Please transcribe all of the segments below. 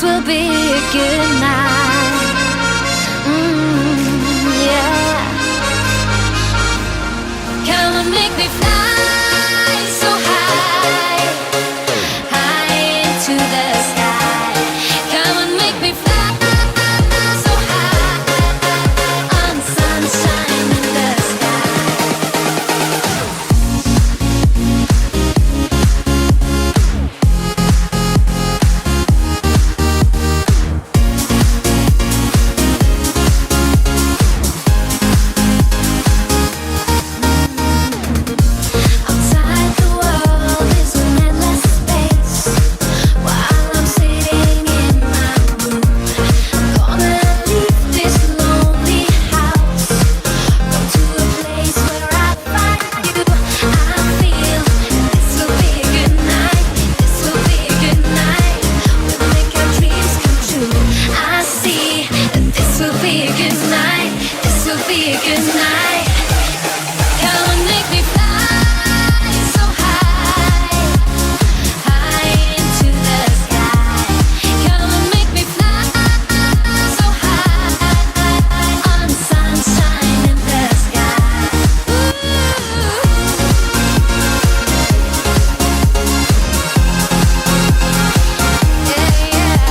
This will be a good night. Yeah. Come and make me fly so high, high into the sky. Come and make me fly so high on sunshine in the sky. Outside the world is an endless space, while I'm sitting in my room. Gonna leave this lonely house, go to a place where I find you. I feel this will be a good night. This will be a good night. We'll make our dreams come true. I see that this will be a good night. This will be a good night. Come and make me fly so high, high into the sky. Come and make me fly so high on sunshine in the sky. Yeah, yeah.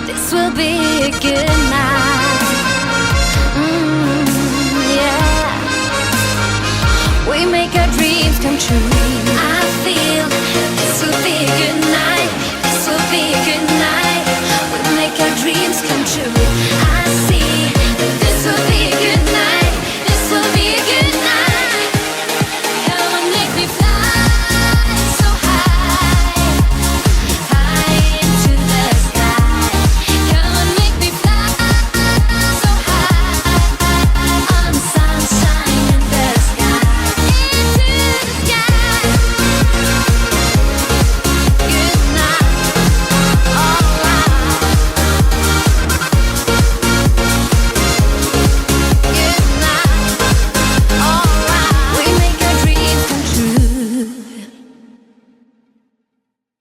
This will be a good night. Yeah. We make our dreams come true.